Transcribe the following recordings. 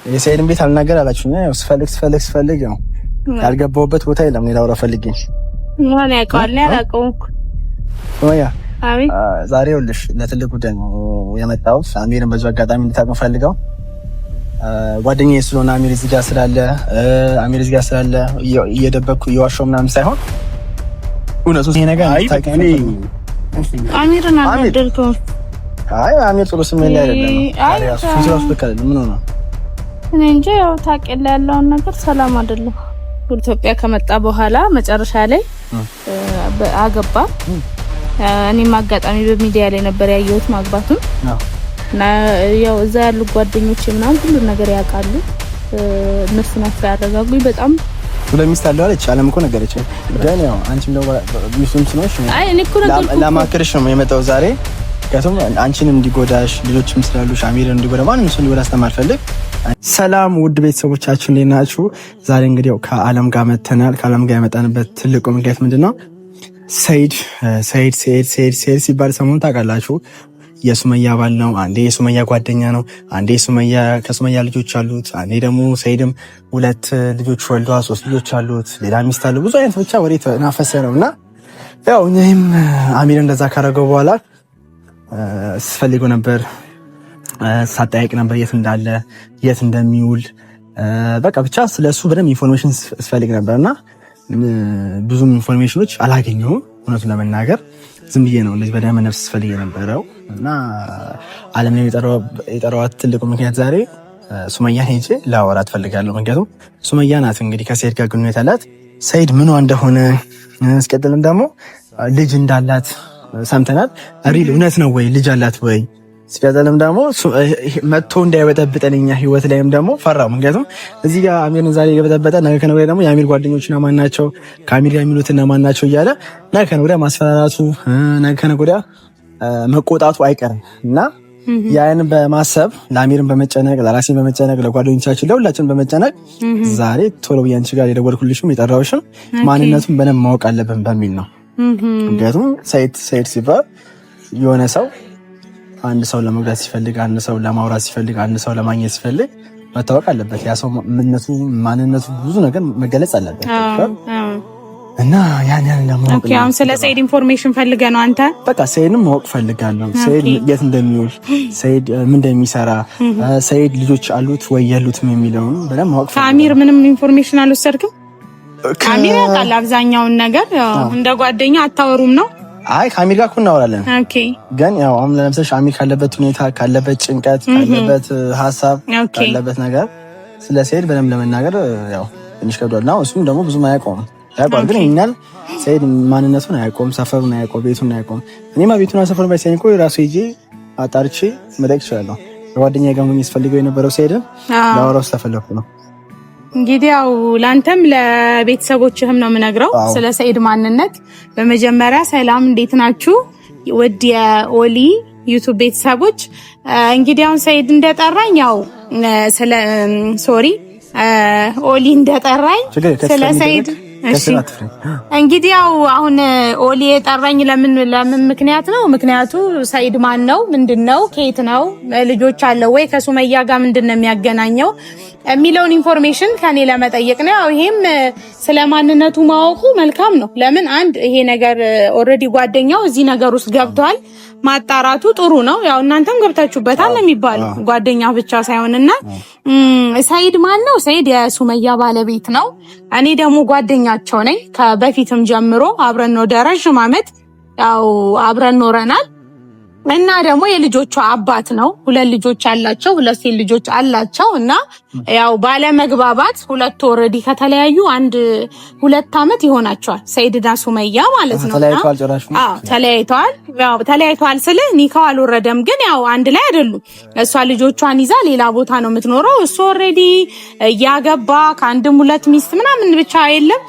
የሰይድን ቤት አልናገር አላችሁኝ። ያው ስፈልግ ያው ያልገባሁበት ቦታ የለም። እኔ ላውራ ፈልጌ ማን ያውቃል? ያላቀውኩ ኦያ ዛሬ ይኸውልሽ ለትልቅ ጉዳይ ነው የመጣሁት። አሚርን በዚህ አጋጣሚ እንድታውቁ ፈልገው ጓደኛዬ ስለሆነ አሚር እዚህ ጋር ስላለ እየደበቅኩ እየዋሸሁ ምናምን ሳይሆን እውነቱ ይሄ ነገር ታውቂኝ። አሚርን አልወደድከውም? አይ አሚር ጥሩ ስሜት ላይ አይደለም። አይ ፊትራስ በቀለ ምን ሆነ እኔ እንጃ። ያው ታውቂያለህ ያለውን ነገር ሰላም አይደለም። ኢትዮጵያ ከመጣ በኋላ መጨረሻ ላይ አገባ። እኔም አጋጣሚ በሚዲያ ላይ ነበር ያየሁት ማግባቱን እና ያው እዛ ያሉ ጓደኞቼ ምናምን ሁሉ ነገር ያውቃሉ። እነሱ ናቸው ያረጋጉኝ። በጣም ለሚስት አለው አለች አለም እኮ ነገረች። ግን ያው አንቺም ነው ሚስቱም ስለሆንሽ አይ እኔ እኮ ነገርኩ ለማከርሽ ነው የመጣው ዛሬ። ከቶም አንቺንም እንዲጎዳሽ ልጆችም ስላሉ አሚርን እንዲጎዳ ማንንም ሰው እንዲጎዳ አስተማልፈልግ። ሰላም ውድ ቤተሰቦቻችን እንዴት ናችሁ? ዛሬ እንግዲህ ያው ከአለም ጋር መተናል። ከአለም ጋር የመጣንበት ትልቁ ምክንያት ምንድነው? ሰይድ ሲባል ሰሞኑን ታውቃላችሁ። የሱመያ ባል ነው። አንዴ የሱመያ ጓደኛ ነው። አንዴ ከሱመያ ልጆች አሉት። አንዴ ደግሞ ሰይድም 2 ልጆች ወልዷል። 3 ልጆች አሉት። ሌላ ሚስት አለው። ብዙ አይነት ብቻ ወሬ ተናፈሰ ነውና ያው እኔም አሚር እንደዛ ካረገው በኋላ ስፈልገው ነበር፣ ሳጠያይቅ ነበር የት እንዳለ የት እንደሚውል በቃ ብቻ ስለሱ በደንብ ኢንፎርሜሽን ስፈልግ ነበርና ብዙም ኢንፎርሜሽኖች አላገኘሁም። እውነቱን ለመናገር ዝም ብዬ ነው እንደዚህ በደም ነፍስ ስፈልግ የነበረው እና አለም ላይ የጠራዋት ትልቁ ምክንያት ዛሬ ሱመያን ሄጄ ላወራት ፈልጋለሁ። ምክንያቱም ሱመያ ናት እንግዲህ ከሰይድ ጋር ግንኙነት ያላት። ሰይድ ምኗ እንደሆነ እስቀጥልም ደግሞ ልጅ እንዳላት ሰምተናል። ሪል እውነት ነው ወይ ልጅ አላት ወይ? ሲቀጥልም ደግሞ መጥቶ እንዳይበጠብጠን እኛ ህይወት ላይም ደግሞ ፈራው። ምክንያቱም እዚህ ጋር አሚርን ዛሬ የበጠበጠ ነገ ከነገ ወዲያ ደግሞ የአሚር ጓደኞችና ማን ናቸው ከአሚር ጋር የሚሉትና ማን ናቸው እያለ ነገ ከነገ ወዲያ ማስፈራራቱ ነገ ከነገ ወዲያ መቆጣቱ አይቀርም እና ያን በማሰብ ለአሚርን በመጨነቅ ለራሴን በመጨነቅ ለጓደኞቻችን ለሁላችን በመጨነቅ ዛሬ ቶሎ ብያንቺ ጋር የደወልኩልሽም የጠራሁሽም ማንነቱን በደንብ ማወቅ አለብን በሚል ነው። ምክንያቱም ሰይድ ሲባል የሆነ ሰው አንድ ሰው ለመጉዳት ሲፈልግ፣ አንድ ሰው ለማውራት ሲፈልግ፣ አንድ ሰው ለማግኘት ሲፈልግ መታወቅ አለበት። ያ ሰው ማንነቱ ብዙ ነገር መገለጽ አለበት እና ያን ለማወቅ ኦኬ። አሁን ስለ ሰይድ ኢንፎርሜሽን ፈልገህ ነው አንተ? በቃ ሰይድንም ማወቅ ፈልጋለሁ። ሰይድ የት እንደሚውል፣ ሰይድ ምን እንደሚሰራ፣ ሰይድ ልጆች አሉት ወይ የሉትም የሚለውን በደንብ ማወቅ ፈልጋለሁ። ከአሚር ምንም ኢንፎርሜሽን አልወሰድክም? ከአሚር ያውቃል አብዛኛውን ነገር። ያው እንደ ጓደኛ አታወሩም ነው? አይ ከአሚር ጋር እኮ እናወራለን። ኦኬ። ግን ያው አሁን ለምሳሌ አሚር ካለበት ሁኔታ፣ ካለበት ጭንቀት፣ ካለበት ሀሳብ፣ ካለበት ነገር ስለ ሰይድ በደንብ ለመናገር ያው ትንሽ ከብዷልና እሱም ደግሞ ብዙም አያውቀውም። ያውቃል ግን ይኛል ሰይድ ማንነቱን አያውቀውም፣ ሰፈሩን አያውቀውም፣ ቤቱን አያውቀውም። እኔማ ቤቱን ሰፈሩን ባይሰኝ እኮ ራሱ ሄጄ አጣርቼ መጠየቅ እችላለሁ። ጓደኛዬ ጋር ምን ይስፈልገው የነበረው ሰይድን ላወራው ስለፈለኩ ነው። እንግዲህ ያው ላንተም ለቤተሰቦችህም ነው የምነግረው ስለ ሰይድ ማንነት። በመጀመሪያ ሰላም፣ እንዴት ናችሁ ውድ የኦሊ ዩቲዩብ ቤተሰቦች? እንግዲህ አሁን ሰይድ እንደጠራኝ ያው ስለ ኦሊ እንደጠራኝ ስለ ሰይድ እሺ። እንግዲህ ያው አሁን ኦሊ የጠራኝ ለምን ምክንያት ነው? ምክንያቱ ሰይድ ማን ነው? ምንድነው? ከየት ነው? ልጆች አለው ወይ? ከሱመያ ጋር ምንድነው የሚያገናኘው የሚለውን ኢንፎርሜሽን ከኔ ለመጠየቅ ነው። ያው ይሄም ስለማንነቱ ማወቁ መልካም ነው። ለምን አንድ ይሄ ነገር ኦሬዲ ጓደኛው እዚህ ነገር ውስጥ ገብቷል፣ ማጣራቱ ጥሩ ነው። ያው እናንተም ገብታችሁበታል የሚባለው ጓደኛ ብቻ ሳይሆንና ሰይድ ማን ነው? ሰይድ የሱመያ ባለቤት ነው። እኔ ደግሞ ጓደኛቸው ነኝ። ከበፊትም ጀምሮ አብረን ነው ረጅም ዓመት ያው አብረን ኖረናል። እና ደግሞ የልጆቿ አባት ነው። 2 ልጆች አላቸው፣ 2 ሴት ልጆች አላቸው። እና ያው ባለመግባባት 2 ኦሬዲ ከተለያዩ 1-2 አመት ይሆናቸዋል ሰይድና ሱመያ ማለት ነው። ተለያይተዋል። ያው ተለያይተዋል ስለ ኒካው አልወረደም፣ ግን ያው አንድ ላይ አይደሉም። እሷ ልጆቿን ይዛ ሌላ ቦታ ነው የምትኖረው። እሱ ኦሬዲ ያገባ ከአንድም 2 ሚስት ምናምን ብቻ የለም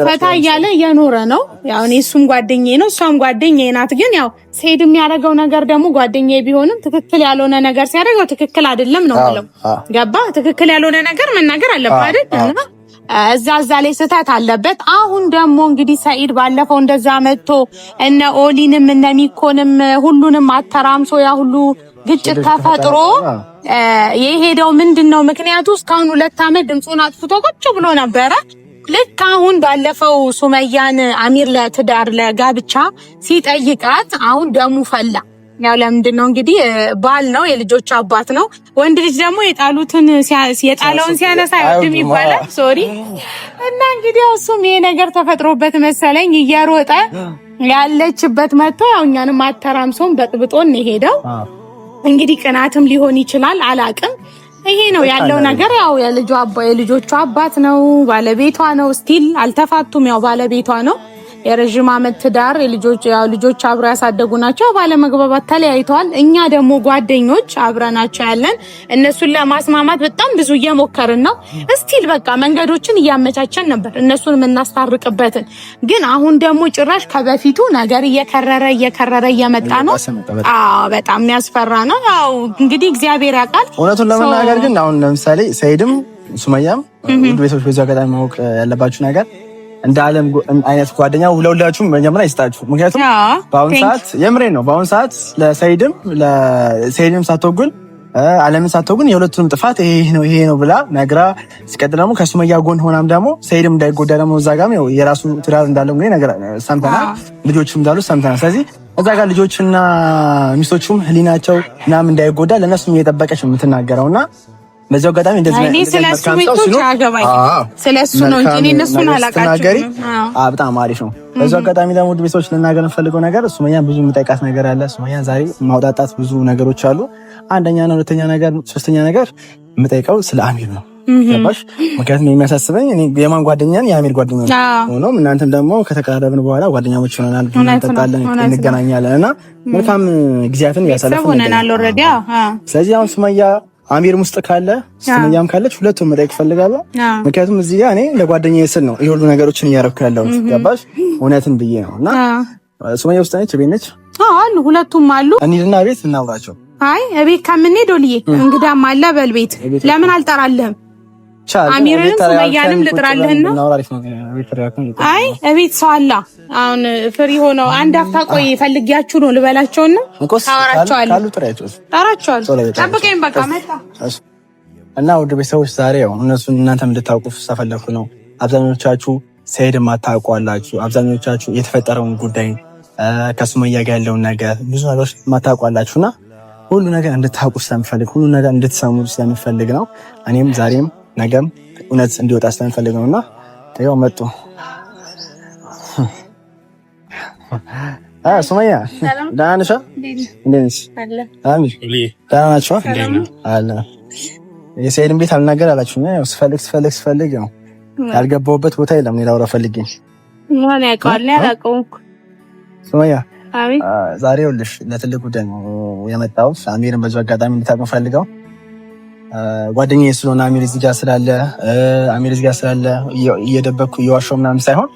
ፈታ እያለ እየኖረ ነው። ያው እሱም ጓደኛዬ ነው፣ እሷም ጓደኛዬ ናት። ግን ያው ሰይድ የሚያደርገው ነገር ደግሞ ጓደኛዬ ቢሆንም ትክክል ያልሆነ ነገር ሲያደርገው ትክክል አይደለም ነው ብለው ገባ። ትክክል ያልሆነ ነገር መናገር አለበት አይደል? እዛ ላይ ስህተት አለበት። አሁን ደግሞ እንግዲህ ሰይድ ባለፈው እንደዛ መጥቶ እነ ኦሊንም እነ ሚኮንም ሁሉንም አተራምሶ ያ ሁሉ ግጭት ተፈጥሮ የሄደው ምንድነው ምክንያቱ? እስካሁን 2 ዓመት ድምፁን አጥፍቶ ቁጭ ብሎ ነበረ። ልክ አሁን ባለፈው ሱመያን አሚር ለትዳር ለጋብቻ ሲጠይቃት አሁን ደሙ ፈላ። ያው ለምንድን ነው እንግዲህ ባል ነው፣ የልጆች አባት ነው። ወንድ ልጅ ደግሞ የጣለውን ሲያነሳ አይወድም ይባላል። ሶሪ እና እንግዲህ እሱም ይሄ ነገር ተፈጥሮበት መሰለኝ እየሮጠ ያለችበት መጥቶ ያው እኛንም አተራምሶን በጥብጦን ሄደው። እንግዲህ ቅናትም ሊሆን ይችላል አላቅም። ይሄ ነው ያለው ነገር። ያው የልጆቹ አባት ነው፣ ባለቤቷ ነው። ስቲል አልተፋቱም። ያው ባለቤቷ ነው። የረጅም ዓመት ትዳር ልጆች አብረው ያሳደጉ ናቸው። ባለመግባባት ተለያይተዋል። እኛ ደግሞ ጓደኞች አብረናቸው ያለን እነሱን ለማስማማት በጣም ብዙ እየሞከርን ነው። ስቲል በቃ መንገዶችን እያመቻቸን ነበር እነሱን የምናስታርቅበትን። ግን አሁን ደግሞ ጭራሽ ከበፊቱ ነገር እየከረረ እየመጣ ነው። በጣም የሚያስፈራ ነው። ያው እንግዲህ እግዚአብሔር ያውቃል። እውነቱን ለመናገር ግን አሁን ለምሳሌ ሰይድም ሱመያም ቤተሰቦች በዚህ አጋጣሚ ማወቅ ያለባችሁ ነገር እንደ ዓለም አይነት ጓደኛ ሁለሁላችሁም መጀመሪያ ይስጣችሁ። ምክንያቱም በአሁን ሰዓት የምሬን ነው። በአሁን ሰዓት ለሰይድም ሳትወጉን ዓለምን ሳትወጉን የሁለቱንም ጥፋት ይሄ ነው ብላ ነግራ ሲቀጥል ደግሞ ከሱመያ ጎን ሆናም ደግሞ ሰይድም እንዳይጎዳ ደግሞ እዛ ጋር የራሱ ትዳር እንዳለው እንግዲህ ነገር ሰምተናል። ልጆችም እንዳሉ ሰምተናል። ስለዚህ እዛ ጋር ልጆችና ሚስቶቹም ህሊናቸው ምናምን እንዳይጎዳ ለእነሱም እየጠበቀች የምትናገረውና በዚህ አጋጣሚ እንደዚህ ስለሱ ነው እንጂ እነሱን አላቃቸውም። በጣም አሪፍ ነው። በዚህ አጋጣሚ ደግሞ ውድ ቤተሰቦች ልናገር የምፈልገው ነገር ሱመያን ብዙ የምጠይቃት ነገር አለ። ሱመያን ዛሬ ማውጣጣት ብዙ ነገሮች አሉ። አንደኛና ሁለተኛ ነገር ሶስተኛ ነገር የምጠይቀው ስለ አሚር ነው። ገባሽ? ምክንያቱም የሚያሳስበኝ እኔ የማን ጓደኛ ነኝ? የአሚር ጓደኛ ነው። እናንተም ደግሞ ከተቀራረብን በኋላ ጓደኛሞች ሆነናል፣ እንጠጣለን፣ እንገናኛለን እና መልካም ጊዜያትን ያሳለፍን ሆነናል ኦልሬዲ። ስለዚህ አሁን ሱመያ አሚርም ውስጥ ካለ ሱመያም ካለች ሁለቱም መጠየቅ ፈልጋለሁ። ምክንያቱም እዚህ ጋር እኔ ለጓደኛዬ ስል ነው ይሄ ሁሉ ነገሮችን እያደረኩ ያለሁት። ገባሽ? እውነትን ብዬ ነው እና ሱመያ ውስጥ ነች፣ ቤት ነች። አሉ ሁለቱም አሉ። እንሂድና ቤት እናውራቸው። አይ እቤት ከምንሄድ ወልዬ እንግዳም አለ በል ቤት ለምን አልጠራልህም? አሚርንም ሱመያንም ልጥራልህና አይ እቤት ሰው አለ። አሁን ፍሪ ሆነው አንድ አፍታ ቆይ ፈልጊያችሁ ነው ልበላቸውና ታወራቸዋለሁ። ጠራቸዋለሁ። ጠብቀኝ በቃ መጣ እና ውድ ቤተሰቦች ዛሬ ያው እናንተም እንድታውቁ ስለፈለኩ ነው። አብዛኞቻችሁ ሰይድም አታውቋላችሁ። አብዛኞቻችሁ የተፈጠረውን ጉዳይ ከሱመያ ጋር ያለውን ነገር ብዙ ነገሮች ማታውቋላችሁና ሁሉ ነገር እንድታውቁ ስለምፈልግ ሁሉ ነገር እንድትሰሙ ስለምፈልግ ነው። እኔም ዛሬም ነገም እውነት እንዲወጣ ስለምፈልግ ነውና ያው መጡ። ሱመያ ደህና ነሽ? እንዴት ነሽ? አሚር ደህና ናችሁ? አለ የሰይድን ቤት አልናገር አላችሁኝ። ያው ስፈልግ ያው ያልገባሁበት ቦታ የለም። እኔ ላውራ ፈልጌ ማን ያውቃል? ያላቀውኩ ሱመያ ዛሬ ይኸውልሽ ለትልቅ ጉዳይ ነው የመጣሁት። አሚርን በዚህ አጋጣሚ እንድታውቁ ፈልገው ጓደኛዬ ስለሆነ አሚር እዚህ ጋር ስላለ እየደበቅኩ እየዋሸሁ ምናምን ሳይሆን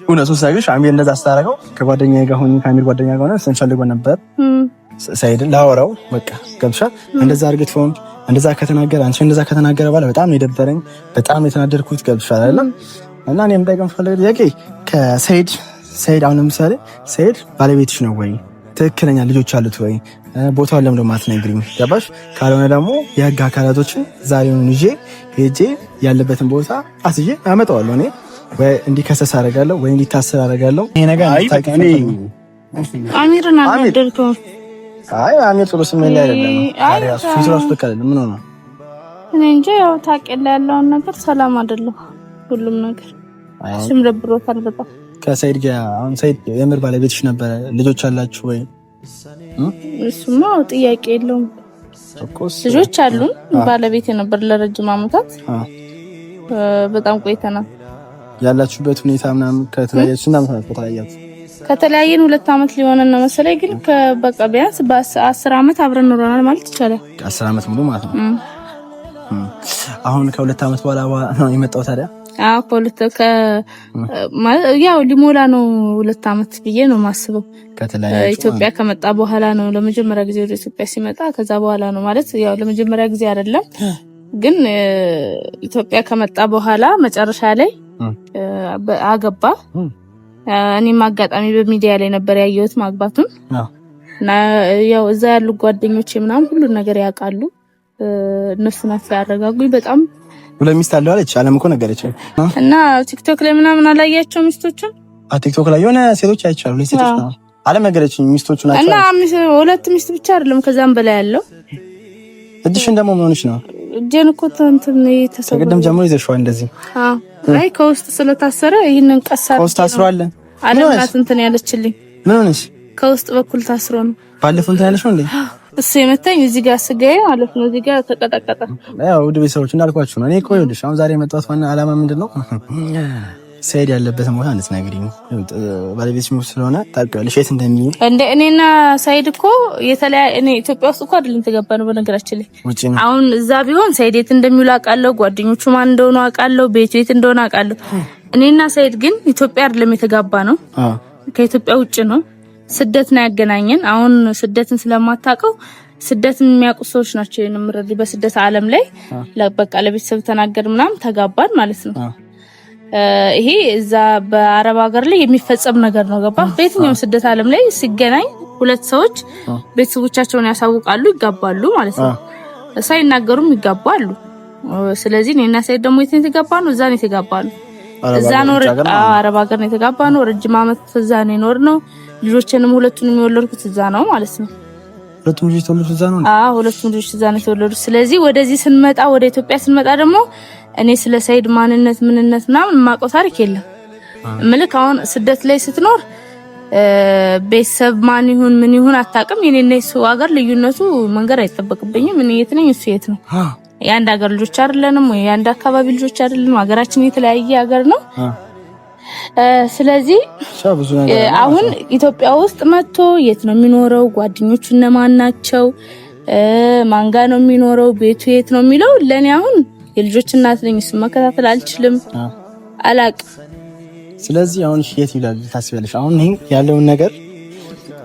እውነቱን ሳይሽ አሚር እንደዛ አስታረገው ከጓደኛዬ ጋር ሆኜ ከአሚር ጓደኛ ጋር ሆነ ስንፈልገው ነበር ሰይድን ላወራው። በቃ ገብሻል? እንደዛ አርግቶን እንደዛ ከተናገረ በኋላ በጣም ነው የደበረኝ፣ በጣም ነው የተናደድኩት። ገብሻል አይደል? እና እኔም ጠይቀም ፈልገው ጥያቄ ሰይድ አሁን ለምሳሌ ሰይድ ባለቤትሽ ነው ወይ? ትክክለኛ ልጆች አሉት ወይ? ቦታውን ለምን ደግሞ አትነግሪኝ? ገባሽ? ካልሆነ ደግሞ የህግ አካላቶችን ዛሬውን ይዤ ሄጄ ያለበትን ቦታ አስዬ አመጣዋለሁ። እኔ ወይ እንዲከሰስ አደርጋለሁ ወይ እንዲታሰር አደርጋለሁ። ይሄ ነገር አምጣቀኔ አሚርን አደርኩ። አይ አሚር ጥሩ ስሜት ላይ አይደለም። አሪያስ ፊትራስ ተከለ ምን ሆነ? እኔ እንጂ ያው ታውቂያለሽ ያለውን ነገር ሰላም አይደለም ሁሉም ነገር ስም ደብሮታል በጣም። ከሰይድ ጋር አሁን ሰይድ የምር ባለቤትሽ ነበረ? ልጆች አላችሁ ወይ? እሱማ ጥያቄ የለውም። ልጆች አሉን። ባለቤት ነበር ለረጅም ዓመታት። በጣም ቆይተናል። ያላችሁበት ሁኔታ ምናምን ከተለያያችሁ እና ከተለያየን 2 ዓመት ሊሆነን ነው መሰለኝ። ግን በቃ ቢያንስ በ10 ዓመት አብረን ኖረናል ማለት ይቻላል። 10 ዓመት ሙሉ ማለት ነው። አሁን ከ2 ዓመት በኋላ ነው የመጣው ታዲያ? ያው ሊሞላ ነው 2 ዓመት ብዬ ነው ማስበው። ኢትዮጵያ ከመጣ በኋላ ነው ለመጀመሪያ ጊዜ ወደ ኢትዮጵያ ሲመጣ። ከዛ በኋላ ነው ማለት ያው ለመጀመሪያ ጊዜ አይደለም ግን ኢትዮጵያ ከመጣ በኋላ መጨረሻ ላይ አገባ። እኔም አጋጣሚ በሚዲያ ላይ ነበር ያየሁት ማግባቱን። እና ያው እዛ ያሉ ጓደኞቼ ምናምን ሁሉ ነገር ያውቃሉ። እነሱ ናቸው ያረጋጉኝ። በጣም ሁለት ሚስት አለው አለች አለም እኮ ነገረች። እና ቲክቶክ ላይ ምናምን አላያቸው ሚስቶችን ቲክቶክ ላይ የሆነ ሴቶች አይቻሉ። ሴቶች ነው አለም ነገረችኝ ሚስቶቹ ናቸው። እና ሁለት ሚስት ብቻ አይደለም ከዛም በላይ ያለው። እጅሽን ደግሞ ምን ሆነሽ ነው? እጄን እኮ እንትን ተሰብሮ ከቅድም ጀምሮ ይዘሽዋል እንደዚህ። አይ ከውስጥ ስለታሰረ ይሄንን ቀሳር ከውስጥ ታስሯል። አለምናት እንትን ያለችልኝ ምን ሆነሽ? ከውስጥ በኩል ታስሮ ነው። ባለፈው እንትን ያለሽ ነው እንዴ? እሱ የመታኝ እዚህ ጋር ስጋዬ ማለት ነው። እዚህ ጋር ተቀጠቀጠ። ያው ውድ ቤተሰቦች እንዳልኳችሁ ነው። እኔ እኮ ይኸውልሽ አሁን ዛሬ የመጣሁት ዋና ዓላማ ምንድነው? ሰይድ ያለበትን ቦታ እንድትነግሪኝ ባለቤትሽ ሙሉ ስለሆነ ታውቂዋለሽ የት እንደሚውል። እንደ እኔና ሰይድ እኮ እኔ ኢትዮጵያ ውስጥ እኮ አይደለም የተጋባነው በነገራችን ላይ አሁን እዛ ቢሆን ሰይድ የት እንደሚውል አውቃለሁ፣ ጓደኞቹ ማን እንደሆኑ አውቃለሁ፣ ቤቱ የት እንደሆነ አውቃለሁ። እኔና ሰይድ ግን ኢትዮጵያ አይደለም የተጋባነው፣ ከኢትዮጵያ ውጭ ነው። ስደት ነው ያገናኘን። አሁን ስደትን ስለማታውቀው ስደትን የሚያውቁ ሰዎች ናቸው የምረዱ በስደት ዓለም ላይ በቃ ለቤተሰብ ተናገር ምናምን ተጋባን ማለት ነው። ይሄ እዛ በአረብ ሀገር ላይ የሚፈጸም ነገር ነው። ገባ? በየትኛውም ስደት ዓለም ላይ ሲገናኝ ሁለት ሰዎች ቤተሰቦቻቸውን ያሳውቃሉ፣ ይጋባሉ ማለት ነው። ሳይናገሩም ይጋባሉ። ስለዚህ እኔና ሰይድ ደግሞ የት ነው የተጋባነው? እዛ ነው የተጋባነው። እዛ ነው አረብ ሀገር ነው የተጋባነው። ረጅም ዓመት እዛ ነው የኖርነው። ልጆችንም ሁለቱንም የወለድኩት እዛ ነው ማለት ነው። ሁለቱም ልጆች ተወለዱት እዛ ነው? ሁለቱም ልጆች እዛ ነው የተወለዱት። ስለዚህ ወደዚህ ስንመጣ ወደ ኢትዮጵያ ስንመጣ ደግሞ እኔ ስለ ሰይድ ማንነት ምንነት ምናምን የማውቀው ታሪክ የለም። ምልክ አሁን ስደት ላይ ስትኖር ቤተሰብ ማን ይሁን ምን ይሁን አታውቅም። የኔና የሱ ሀገር ልዩነቱ መንገር አይጠበቅብኝም። እኔ የት ነኝ እሱ የት ነው። የአንድ ሀገር ልጆች አይደለንም ወይ የአንድ አካባቢ ልጆች አይደለንም። ሀገራችን የተለያየ ሀገር ነው። ስለዚህ አሁን ኢትዮጵያ ውስጥ መጥቶ የት ነው የሚኖረው፣ ጓደኞቹ እነማን ናቸው፣ ማን ጋር ነው የሚኖረው፣ ቤቱ የት ነው የሚለው ለኔ አሁን የልጆች እናት ነኝ። እሱ መከታተል አልችልም፣ አላቅም። ስለዚህ አሁን የት ይላል ታስቢያለሽ? አሁን ይሄ ያለውን ነገር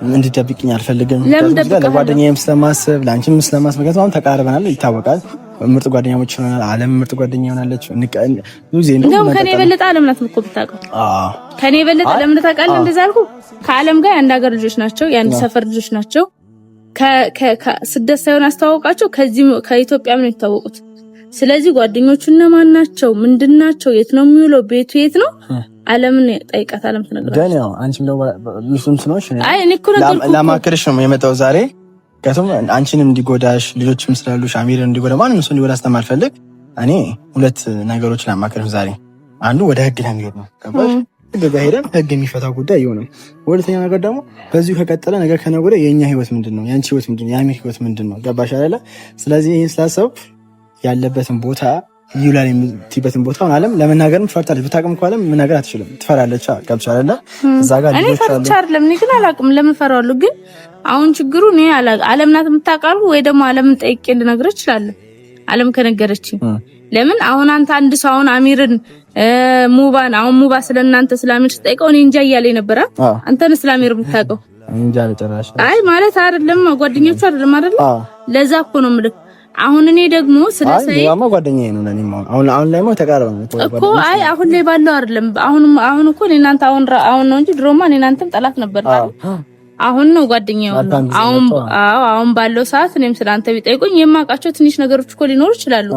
እንድትደብቅኝ አልፈልግም። ለጓደኛዬም ስለማስብ ለአንቺም ስለማስብ ምክንያቱም አሁን ተቃርበናል፣ ይታወቃል። ምርጥ ጓደኛሞች ሆነናል። አለም ምርጥ ጓደኛ ሆናለች። እንደውም ከኔ የበለጠ አለም ናት እኮ ብታውቀው። ከኔ የበለጠ አለም ታውቃለህ። እንደዛ አልኩ። ከአለም ጋር የአንድ ሀገር ልጆች ናቸው፣ የአንድ ሰፈር ልጆች ናቸው። ከስደት ሳይሆን አስተዋወቃቸው ከኢትዮጵያ ነው የተዋወቁት። ስለዚህ ጓደኞቹ እነማን ናቸው፣ ምንድናቸው፣ የት ነው የሚውለው፣ ቤቱ የት ነው፣ አለምን ጠይቃት። አለም ትነግራለች። ግን ያው አንቺም ነው ሚስቱም ስለሆንሽ እኔ እኮ ለማከርሽ ነው የመጣው ዛሬ። ከቶም አንቺንም እንዲጎዳሽ ልጆችም ስላሉሽ አሚርን እንዲጎዳ ማንም ሰው እንዲጎዳ ስለማልፈልግ እኔ ሁለት ነገሮች ለማከርሽ ዛሬ። አንዱ ወደ ህግ ለመሄድ ነው። ገባሽ? ህግ ጋር ሄደን ህግ የሚፈታው ጉዳይ ይሆናል። ሁለተኛ ነገር ደግሞ በዚሁ ከቀጠለ ነገር ከነገ ወዲያ የኛ ህይወት ምንድነው፣ ያንቺ ህይወት ምንድነው፣ የአሚር ህይወት ምንድነው? ገባሽ አይደለ? ስለዚህ ይሄን ስላሰብ ያለበትን ቦታ ይውላል የምትይበትን ቦታ አለም ለመናገርም ፈርታለች። ብታውቅም እኮ አለም መናገር አትችልም፣ ትፈራለች። ገብቻ አይደለ? እዛ ጋር ልጅ አለ። እኔ ፈርቻለሁ፣ እኔ ግን አላውቅም ለምን ፈራዋለሁ። ግን አሁን ችግሩ እኔ አለም ናት የምታውቃሉ ወይ ደግሞ አለምን ጠይቄ ልነግርህ እችላለሁ። አለም ከነገረችኝ ለምን አሁን አንተ አንድ ሰው አሁን አሚርን ሙባን አሁን ሙባ ስለናንተ ስለአሚር ስጠይቀው እኔ እንጃ እያለኝ ነበር። አንተን ስለአሚር የምታውቀው እንጃ ለጨራሽ። አይ ማለት አይደለም ጓደኞቹ አይደለም አይደል? ለዛ እኮ ነው የምልህ። አሁን እኔ ደግሞ ስለሰይ ያማ ጓደኛዬ ነው ለኔ። አሁን ላይ ነው ተቃረበ እኮ። አይ አሁን ላይ ባለው አይደለም። አሁን እኮ እናንተ አሁን ነው እንጂ ድሮማ እናንተም ጠላት ነበር አይደል? አሁን ነው ጓደኛዬ ነው። አሁን ባለው ሰዓት እኔም ስላንተ ቢጠይቁኝ የማውቃቸው ትንሽ ነገሮች እኮ ሊኖሩ ይችላሉ።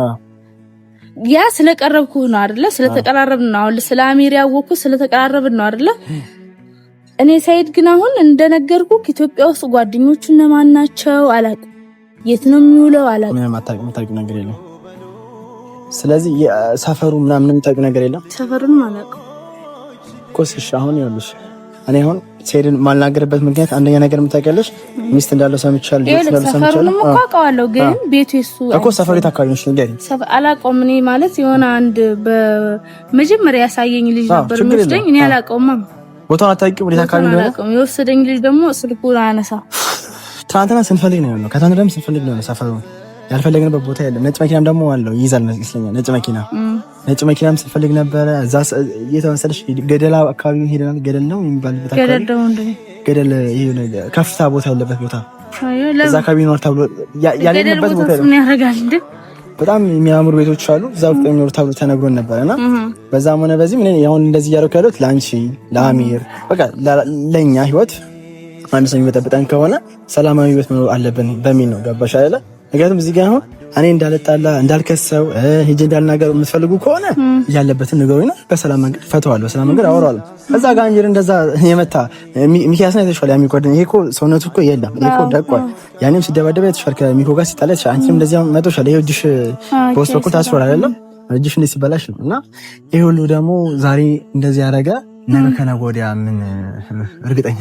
ያ ስለቀረብኩህ ነው አይደለ? ስለተቀራረብን ነው። አሁን ስለ አሚር ያወቅኩት ስለተቀራረብን ነው አይደለ? እኔ ሰይድ ግን አሁን እንደነገርኩህ ኢትዮጵያ ውስጥ ጓደኞቹ እነማን ናቸው አላውቅም። የት ነው የሚውለው አላውቅም። ምንም አታውቂው ነገር የለም። ስለዚህ ሰፈሩ ምናምን የምታውቂው ነገር የለም። ሰፈሩን አላውቅም እኮ። እሺ አሁን ይኸውልሽ እኔ አሁን ሰይድን ማልናገርበት ምክንያት አንደኛ ነገር የምታውቂያለሽ ሚስት እንዳለው ሰምቻለሁ። ቤት እንዳለው ሰምቻለሁ። ሰፈሩንም እኮ አውቀዋለሁ፣ ግን ቤቱ እሱ እኮ ሰፈሩ የት አካባቢ ነው ንገሪኝ። አላውቀውም። እኔ ማለት የሆነ አንድ በመጀመሪያ ያሳየኝ ልጅ ነበር የሚወስደኝ። እኔ አላውቀውም። ቦታውን አታውቂውም? ወዴት አካባቢ ነው አላውቀውም። የወሰደኝ ልጅ ደግሞ ስልኩን አያነሳ። ትናንትና ስንፈልግ ነው ያለው። ከትናንት ደግሞ ስንፈልግ ነው ሰፈሩ ያልፈለግንበት ቦታ የለም። ነጭ መኪናም ደግሞ አለው ይይዛል ይመስለኛል። ነጭ መኪናም ስንፈልግ ነበረ። እዛ እየተመሰለሽ ገደላ አካባቢ ሄደናል። ገደል ነው የሚባልበት አካባቢ ገደል ይሄ ከፍታ ቦታ ያለበት ቦታ እዛ አካባቢ ነው ተብሎ ያለንበት ቦታ ነው። ምን ያደርጋል እንዴ? በጣም የሚያምሩ ቤቶች አሉ እዛ ውስጥ የሚኖር ተብሎ ተነግሮን ነበርና በዛም ሆነ በዚህ ምን ያሁን እንደዚህ ያደረኩ ያሉት ለአንቺ ለአሚር በቃ ለኛ ህይወት አንድ ሰው የሚበጠብጠን ከሆነ ሰላማዊ ህይወት መኖር አለብን በሚል ነው። ገባሽ አይደለ? ምክንያቱም እዚህ ጋር አሁን እኔ እንዳልጣላ እንዳልከሰው ሂጅ እንዳልናገር የምትፈልጉ ከሆነ ያለበትን ንገሩኝና በሰላም መንገድ ፈተዋለሁ፣ በሰላም መንገድ አወራዋለሁ። እዛ ጋር እንጀር እንደዛ የመታ ሚኪያስ ነው የተሻለ የሚቆርደኝ። ይሄ እኮ ሰውነቱ እኮ የለም ይሄ እኮ ደቋል። ያኔም ሲደባደብ የተሻለ ከሚኮ ጋር ሲጣላ የተሻለ አንቺም እንደዚያ መጥቶሻል። ይሄ እጅሽ በውስጥ በኩል ታስሯል አይደለም? እጅሽ እንዴት ሲበላሽ ነው። እና ይሄ ሁሉ ደግሞ ዛሬ እንደዚህ ያደረገ ነገ ከነገ ወዲያ ምን እርግጠኛ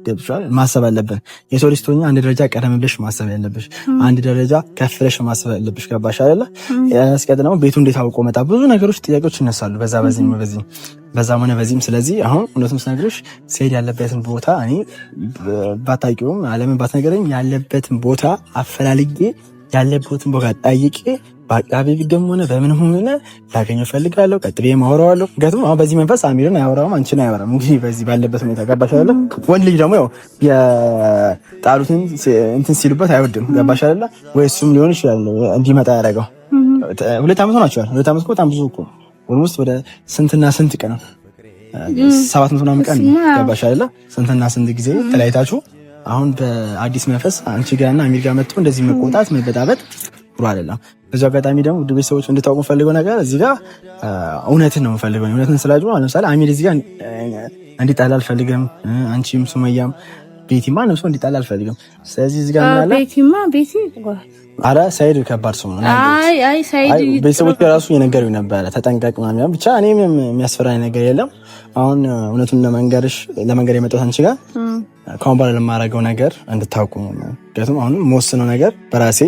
ገብቷል ማሰብ አለብን። የሰው ልጅ ስትሆኚ አንድ ደረጃ ቀደም ብለሽ ማሰብ ያለብሽ፣ አንድ ደረጃ ከፍ ብለሽ ማሰብ ያለብሽ። ገባሽ አይደለ? ያስቀድመው ቤቱ እንዴት አውቆ መጣ? ብዙ ነገሮች ጥያቄዎች ይነሳሉ በዛም ሆነ በዚህም። ስለዚህ አሁን እውነቱን ስነግርሽ ሰይድ ያለበትን ቦታ እኔ ባታውቂውም ዓለምን ባትነገረኝ ያለበትን ቦታ አፈላልጌ ያለበትን ቦታ ጠይቄ በአቃቤ ቢገም ሆነ በምንም ሆነ ላገኘው ፈልጋለሁ። ቀጥቤ ማወራዋለሁ። ምክንያቱም አሁን በዚህ መንፈስ አሚርን አያወራውም፣ አንቺን አያወራም። እንግዲህ በዚህ ባለበት ሁኔታ ገባሽ አይደለ? ወንድ ልጅ ደግሞ ያው የጣሉትን እንትን ሲሉበት አይወድም። ገባሽ አይደለ? ወይ እሱም ሊሆን ይችላል እንዲመጣ ያደረገው። 2 ዓመት ሆናቸዋል። 2 ዓመት እኮ በጣም ብዙ እኮ ኦልሞስት ወደ ስንትና ስንት ቀን ነው 700 ምናምን ቀን ገባሽ አይደለ? ስንትና ስንት ጊዜ ተለያይታችሁ አሁን በአዲስ መንፈስ አንቺ ጋርና አሚር ጋር መጥቶ እንደዚህ መቆጣት መበጣበጥ ጥሩ አይደለም። በዚህ አጋጣሚ ደግሞ ውድ ቤተሰቦች እንድታውቁ ፈልገው ነገር እዚህ ጋር እውነትን ነው የምፈልገው። እውነትን ስላችሁ ለምሳሌ አሚር እዚህ ጋር እንዲጣላ አልፈልግም። አንቺም ሱመያም ቤቲ ማንም ሰው እንዲጣላ አልፈልግም። ስለዚህ እዚህ ጋር ማለት ቤቲ አረ ሰይድ ከባድ ሰው ነው። አይ ሰይድ ቤተሰቦች ራሱ የነገሩኝ ነበረ ተጠንቀቅ ምናምን። ብቻ እኔም የሚያስፈራኝ ነገር የለም። አሁን እውነቱን ለመንገር የመጣሁት አንቺ ጋር ከአሁን በኋላ ለማደርገው ነገር እንድታውቁ ነው። ምክንያቱም አሁን የምወስነው ነገር በራሴ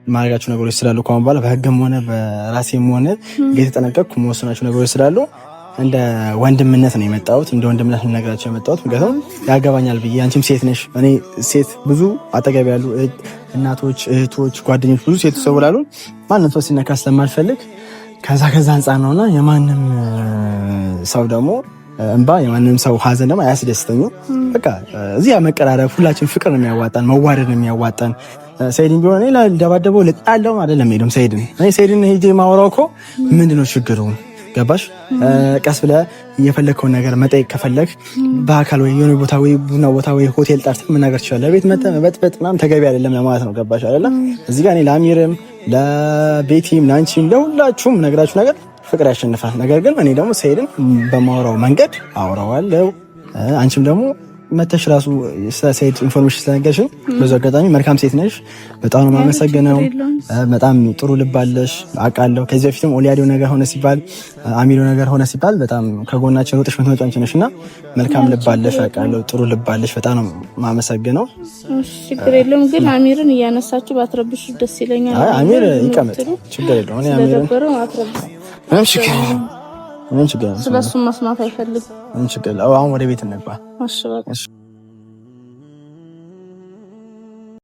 ማድረጋቸው ነገሮች ስላሉ ከአሁን በኋላ በህግም ሆነ በራሴም ሆነ እየተጠነቀቅኩ የምወስናቸው ነገሮች ስላሉ እንደ ወንድምነት ነው የመጣሁት። እንደ ወንድምነት ልነግራቸው የመጣሁት ምክንያቱም ያገባኛል ብዬ አንቺም ሴት ነሽ፣ እኔ ሴት ብዙ አጠገብ ያሉ እናቶች፣ እህቶች፣ ጓደኞች ብዙ ሴት ሰው ብላሉ ማንም ሰው ሲነካ ስለማልፈልግ ከዛ አንጻር ነውና የማንም ሰው ደግሞ እንባ የማንም ሰው ሀዘን ደግሞ አያስደስተኝም። በቃ እዚህ መቀራረብ ሁላችን ፍቅር ነው የሚያዋጣን፣ መዋደድ ነው የሚያዋጣን። ሰይድን ቢሆን እኔ ለደባደበው ልጣለው አይደለም ሄድም ሰይድን ሄጄ ማወራው እኮ ምንድነው ችግሩ? ገባሽ? ቀስ ብለህ የፈለግከውን ነገር መጠየቅ ከፈለግ በአካል ወይ የሆነ ቦታ ወይ ቡና ቦታ ወይ ሆቴል ጠርተህ መናገር ትችላለህ። ቤት መጥተህ መበጥበጥ ምናምን ተገቢ አይደለም ለማለት ነው። ገባሽ አይደለ? እዚህ ጋር እኔ ለአሚርም ለቤቲም ለአንቺም ለሁላችሁም ነገራችሁ ነገር ፍቅር ያሸንፋል። ነገር ግን እኔ ደግሞ ሰይድን በማወራው መንገድ አወራዋለሁ። አንቺም ደግሞ መተሽ ራሱ ሰይድ ኢንፎርሜሽን ስለነገርሽኝ በዚህ አጋጣሚ መልካም ሴት ነሽ። በጣም ነው የማመሰግነው። በጣም ጥሩ ልብ አለሽ አውቃለሁ። ከዚህ በፊትም ኦሊያዲዮ ነገር ሆነ ሲባል አሚሮ ነገር ሆነ ሲባል በጣም ከጎናችን ሮጥሽ የምትመጪ አንቺ ነሽና መልካም ልብ አለሽ አውቃለሁ። ጥሩ ልብ አለሽ። በጣም ነው የማመሰግነው። ችግር የለውም ግን አሚርን እያነሳችሁ ባትረብሹ ደስ ይለኛል። አይ አሚር ይቀመጥ ችግር የለውም። እኔ አሚርን ምንም ችግር የለውም። ስለሱ መስማት አይፈልግም። ምንም ችግር የለውም። አሁን ወደ ቤት እንግባ። እሺ በቃ